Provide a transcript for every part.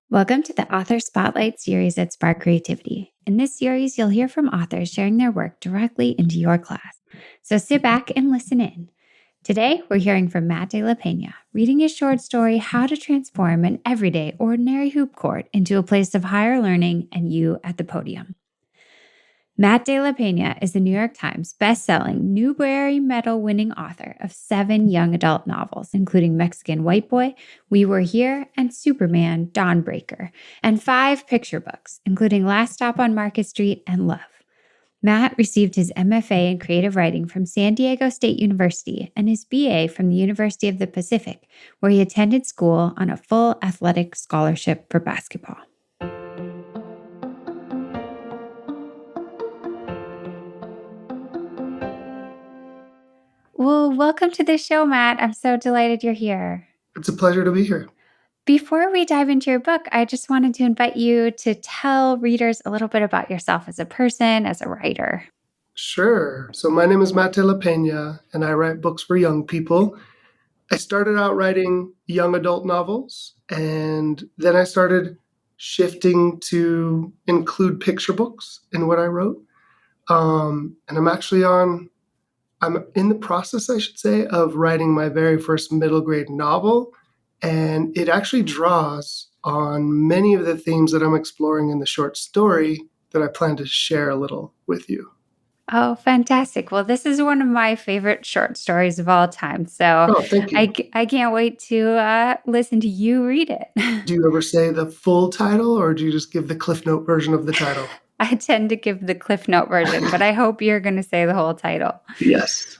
Welcome to the Author Spotlight series at Spark Creativity. In this series, you'll hear from authors sharing their work directly into your class. So sit back and listen in. Today, we're hearing from Matt de la Peña, reading his short story, How to Transform an Everyday Ordinary Hoop Court into a Place of Higher Learning and You at the Podium. Matt de la Peña is the New York Times-bestselling Newberry Medal-winning author of 7 young adult novels, including Mexican WhiteBoy, We Were Here, and Superman, Dawnbreaker, and 5 picture books, including Last Stop on Market Street and Love. Matt received his MFA in creative writing from San Diego State University and his BA from the University of the Pacific, where he attended school on a full athletic scholarship for basketball. Well, welcome to the show, Matt. I'm so delighted you're here. It's a pleasure to be here. Before we dive into your book, I just wanted to invite you to tell readers a little bit about yourself as a person, as a writer. Sure. So my name is Matt de la Peña, and I write books for young people. I started out writing young adult novels, and then I started shifting to include picture books in what I wrote. And I'm in the process, I should say, of writing my very first middle grade novel. And it actually draws on many of the themes that I'm exploring in the short story that I plan to share a little with you. Oh, fantastic. Well, this is one of my favorite short stories of all time. So Thank you. I can't wait to listen to you read it. Do you ever say the full title, or do you just give the Cliff Note version of the title? I tend to give the Cliff Note version, but I hope you're going to say the whole title. Yes.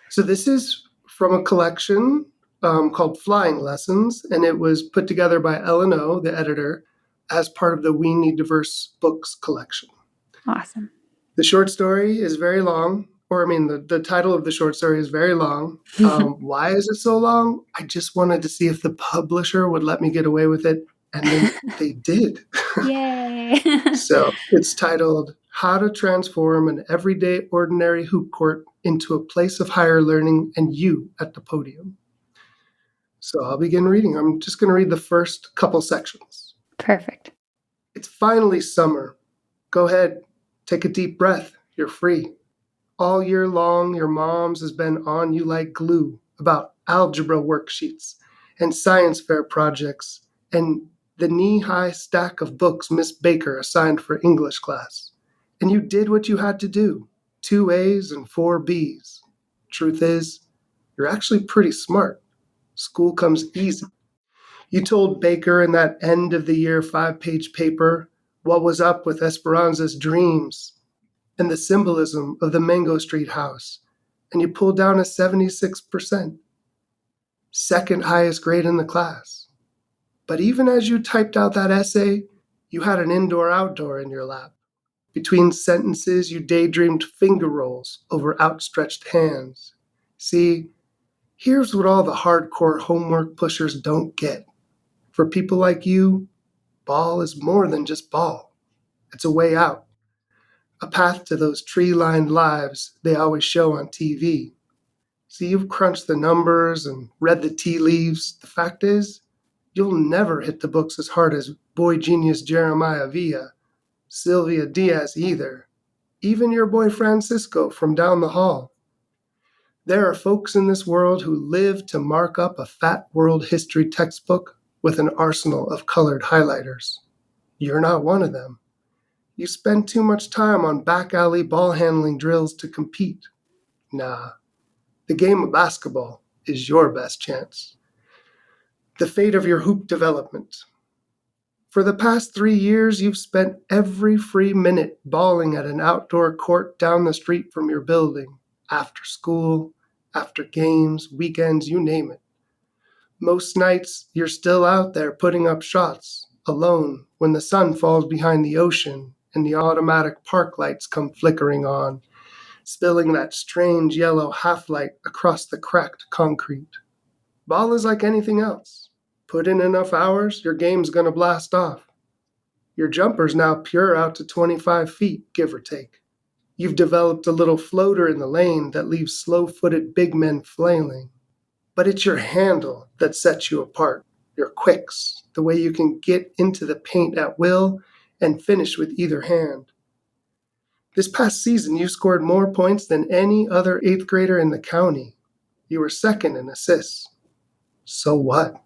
So this is from a collection called Flying Lessons, and it was put together by L&O, the editor, as part of the We Need Diverse Books collection. Awesome. The short story is very long, the title of the short story is very long. Why is it so long? I just wanted to see if the publisher would let me get away with it, and then they did. Yay! So it's titled, How to Transform an Everyday Ordinary Hoop Court into a Place of Higher Learning and You at the Podium. So I'll begin reading. I'm just going to read the first couple sections. Perfect. It's finally summer. Go ahead, take a deep breath. You're free. All year long, your mom's has been on you like glue about algebra worksheets and science fair projects and the knee-high stack of books Miss Baker assigned for English class. And you did what you had to do, 2 A's and 4 B's. Truth is, you're actually pretty smart. School comes easy. You told Baker in that end-of-the-year 5-page paper what was up with Esperanza's dreams and the symbolism of the Mango Street house, and you pulled down a 76%, second highest grade in the class. But even as you typed out that essay, you had an indoor-outdoor in your lap. Between sentences, you daydreamed finger rolls over outstretched hands. See, here's what all the hardcore homework pushers don't get. For people like you, ball is more than just ball. It's a way out, a path to those tree-lined lives they always show on TV. See, you've crunched the numbers and read the tea leaves. The fact is, you'll never hit the books as hard as boy genius Jeremiah Villa, Sylvia Diaz either, even your boy Francisco from down the hall. There are folks in this world who live to mark up a fat world history textbook with an arsenal of colored highlighters. You're not one of them. You spend too much time on back alley ball handling drills to compete. Nah, the game of basketball is your best chance. The fate of your hoop development. For the past 3 years, you've spent every free minute balling at an outdoor court down the street from your building, after school, after games, weekends, you name it. Most nights, you're still out there putting up shots, alone, when the sun falls behind the ocean and the automatic park lights come flickering on, spilling that strange yellow half-light across the cracked concrete. Ball is like anything else. Put in enough hours, your game's going to blast off. Your jumper's now pure out to 25 feet, give or take. You've developed a little floater in the lane that leaves slow-footed big men flailing. But it's your handle that sets you apart, your quicks, the way you can get into the paint at will and finish with either hand. This past season, you scored more points than any other 8th grader in the county. You were second in assists. So what?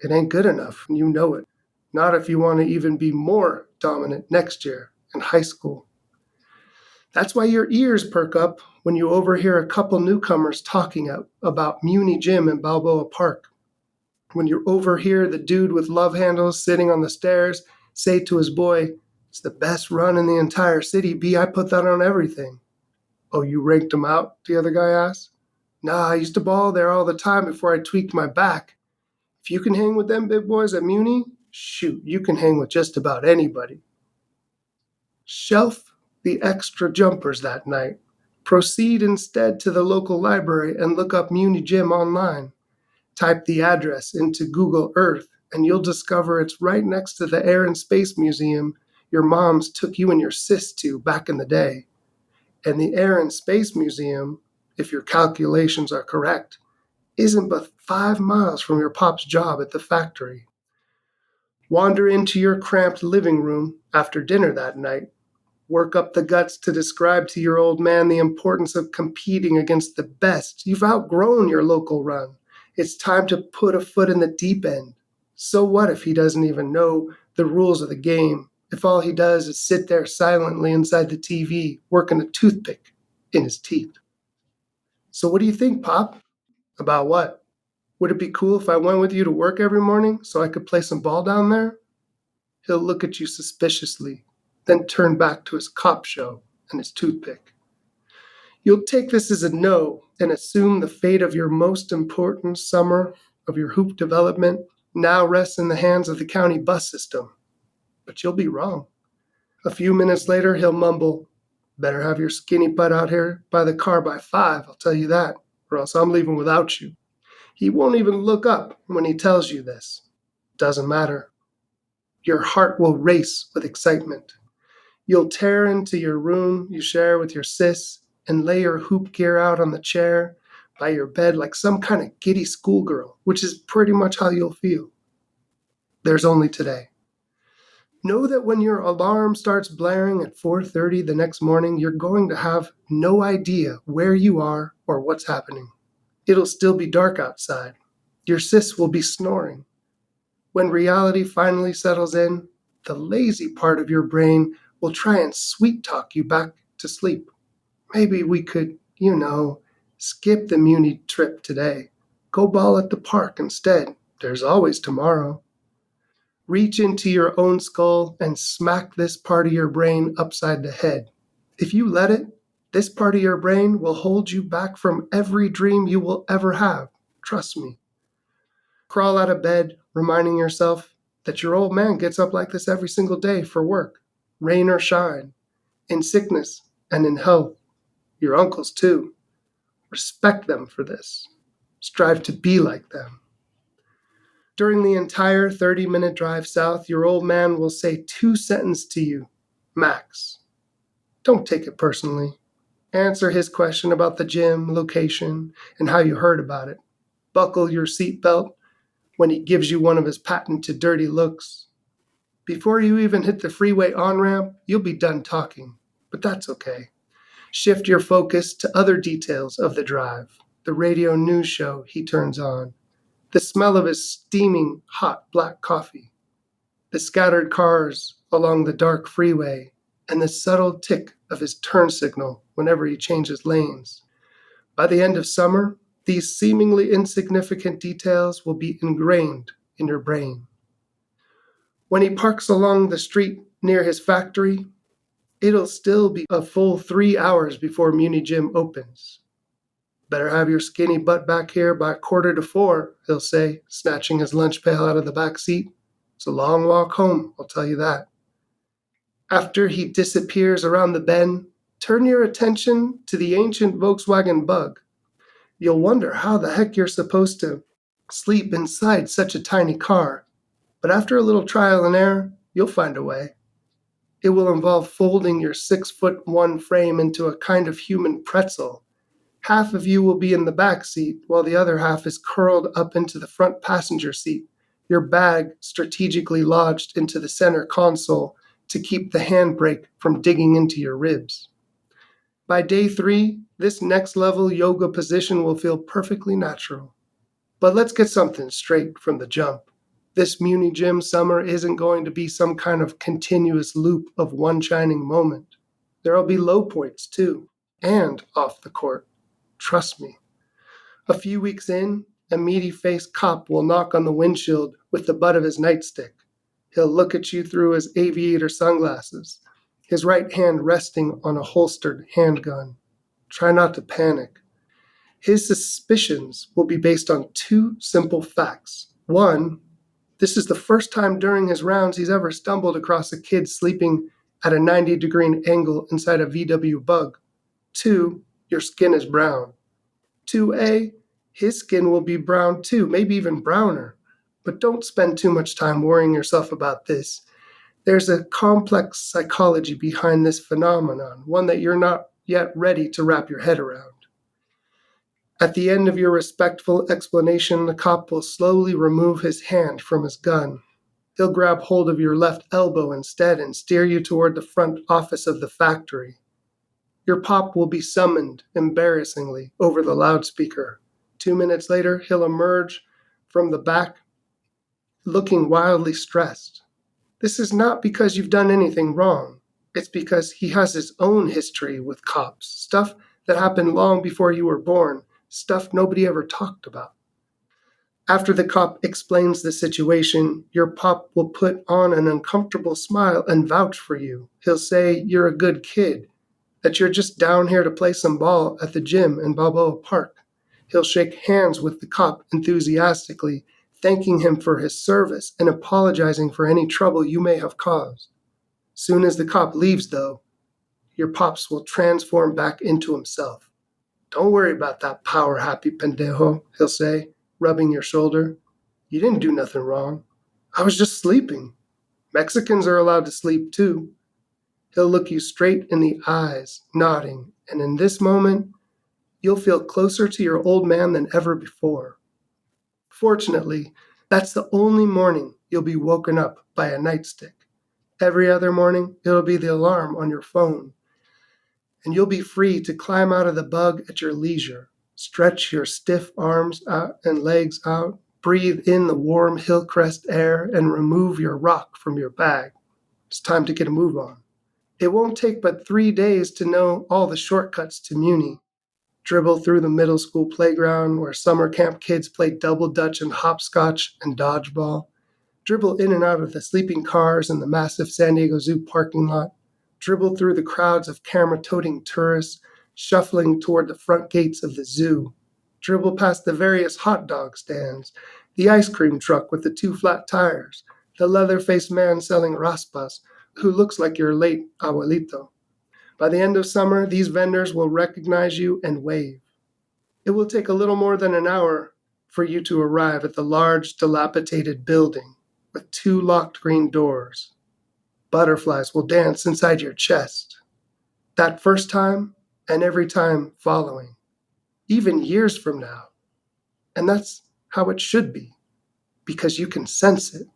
It ain't good enough, and you know it. Not if you want to even be more dominant next year in high school. That's why your ears perk up when you overhear a couple newcomers talking about Muni Gym in Balboa Park. When you overhear the dude with love handles sitting on the stairs say to his boy, "It's the best run in the entire city, B. I put that on everything." "Oh, you ranked him out?" the other guy asked. "Nah, I used to ball there all the time before I tweaked my back. If you can hang with them big boys at Muni, shoot, you can hang with just about anybody." Shelf the extra jumpers that night. Proceed instead to the local library and look up Muni Gym online. Type the address into Google Earth and you'll discover it's right next to the Air and Space Museum your moms took you and your sis to back in the day. And the Air and Space Museum, if your calculations are correct, isn't but 5 miles from your pop's job at the factory. Wander into your cramped living room after dinner that night. Work up the guts to describe to your old man the importance of competing against the best. You've outgrown your local run. It's time to put a foot in the deep end. So what if he doesn't even know the rules of the game? If all he does is sit there silently inside the TV, working a toothpick in his teeth. "So what do you think, Pop?" "About what?" "Would it be cool if I went with you to work every morning so I could play some ball down there?" He'll look at you suspiciously, then turn back to his cop show and his toothpick. You'll take this as a no and assume the fate of your most important summer of your hoop development now rests in the hands of the county bus system. But you'll be wrong. A few minutes later, he'll mumble, "Better have your skinny butt out here by the car by 5, I'll tell you that, or else I'm leaving without you." He won't even look up when he tells you this. Doesn't matter. Your heart will race with excitement. You'll tear into your room you share with your sis and lay your hoop gear out on the chair by your bed like some kind of giddy schoolgirl, which is pretty much how you'll feel. There's only today. Know that when your alarm starts blaring at 4:30 the next morning, you're going to have no idea where you are or what's happening. It'll still be dark outside. Your sis will be snoring. When reality finally settles in, the lazy part of your brain will try and sweet talk you back to sleep. Maybe we could, skip the Muni trip today. Go ball at the park instead. There's always tomorrow. Reach into your own skull and smack this part of your brain upside the head. If you let it, this part of your brain will hold you back from every dream you will ever have. Trust me. Crawl out of bed, reminding yourself that your old man gets up like this every single day for work, rain or shine, in sickness and in health. Your uncles, too. Respect them for this. Strive to be like them. During the entire 30-minute drive south, your old man will say 2 sentences to you, max. Don't take it personally. Answer his question about the gym, location, and how you heard about it. Buckle your seatbelt when he gives you one of his patented dirty looks. Before you even hit the freeway on-ramp, you'll be done talking, but that's okay. Shift your focus to other details of the drive, the radio news show he turns on, the smell of his steaming hot black coffee, the scattered cars along the dark freeway, and the subtle tick of his turn signal whenever he changes lanes. By the end of summer, these seemingly insignificant details will be ingrained in your brain. When he parks along the street near his factory, it'll still be a full 3 hours before Muni Gym opens. "Better have your skinny butt back here by 3:45, he'll say, snatching his lunch pail out of the back seat. It's a long walk home, I'll tell you that. After he disappears around the bend, turn your attention to the ancient Volkswagen Bug. You'll wonder how the heck you're supposed to sleep inside such a tiny car, but after a little trial and error, you'll find a way. It will involve folding your 6'1" frame into a kind of human pretzel. Half of you will be in the back seat, while the other half is curled up into the front passenger seat, your bag strategically lodged into the center console to keep the handbrake from digging into your ribs. By day 3, this next level yoga position will feel perfectly natural. But let's get something straight from the jump. This Muni Gym summer isn't going to be some kind of continuous loop of one shining moment. There'll be low points too, and off the court. Trust me. A few weeks in, a meaty-faced cop will knock on the windshield with the butt of his nightstick. He'll look at you through his aviator sunglasses, his right hand resting on a holstered handgun. Try not to panic. His suspicions will be based on 2 simple facts. 1, this is the first time during his rounds he's ever stumbled across a kid sleeping at a 90-degree angle inside a VW Bug. 2, your skin is brown. 2A, his skin will be brown too, maybe even browner. But don't spend too much time worrying yourself about this. There's a complex psychology behind this phenomenon, one that you're not yet ready to wrap your head around. At the end of your respectful explanation, the cop will slowly remove his hand from his gun. He'll grab hold of your left elbow instead and steer you toward the front office of the factory. Your pop will be summoned, embarrassingly, over the loudspeaker. 2 minutes later, he'll emerge from the back, looking wildly stressed. This is not because you've done anything wrong. It's because he has his own history with cops, stuff that happened long before you were born, stuff nobody ever talked about. After the cop explains the situation, your pop will put on an uncomfortable smile and vouch for you. He'll say you're a good kid, that you're just down here to play some ball at the gym in Balboa Park. He'll shake hands with the cop enthusiastically, thanking him for his service and apologizing for any trouble you may have caused. Soon as the cop leaves, though, your pops will transform back into himself. Don't worry about that power-happy pendejo, he'll say, rubbing your shoulder. You didn't do nothing wrong. I was just sleeping. Mexicans are allowed to sleep too. He'll look you straight in the eyes, nodding, and in this moment, you'll feel closer to your old man than ever before. Fortunately, that's the only morning you'll be woken up by a nightstick. Every other morning, it'll be the alarm on your phone. And you'll be free to climb out of the bug at your leisure. Stretch your stiff arms out and legs out, breathe in the warm hillcrest air, and remove your rock from your bag. It's time to get a move on. It won't take but 3 days to know all the shortcuts to Muni. Dribble through the middle school playground where summer camp kids play double dutch and hopscotch and dodgeball. Dribble in and out of the sleeping cars in the massive San Diego Zoo parking lot. Dribble through the crowds of camera-toting tourists shuffling toward the front gates of the zoo. Dribble past the various hot dog stands, the ice cream truck with the 2 flat tires, the leather-faced man selling raspas, who looks like your late abuelito. By the end of summer, these vendors will recognize you and wave. It will take a little more than an hour for you to arrive at the large, dilapidated building with 2 locked green doors. Butterflies will dance inside your chest. That first time and every time following, even years from now. And that's how it should be, because you can sense it.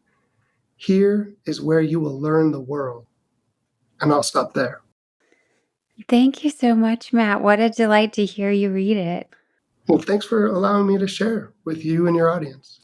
Here is where you will learn the world. And I'll stop there. Thank you so much, Matt. What a delight to hear you read it. Well, thanks for allowing me to share with you and your audience.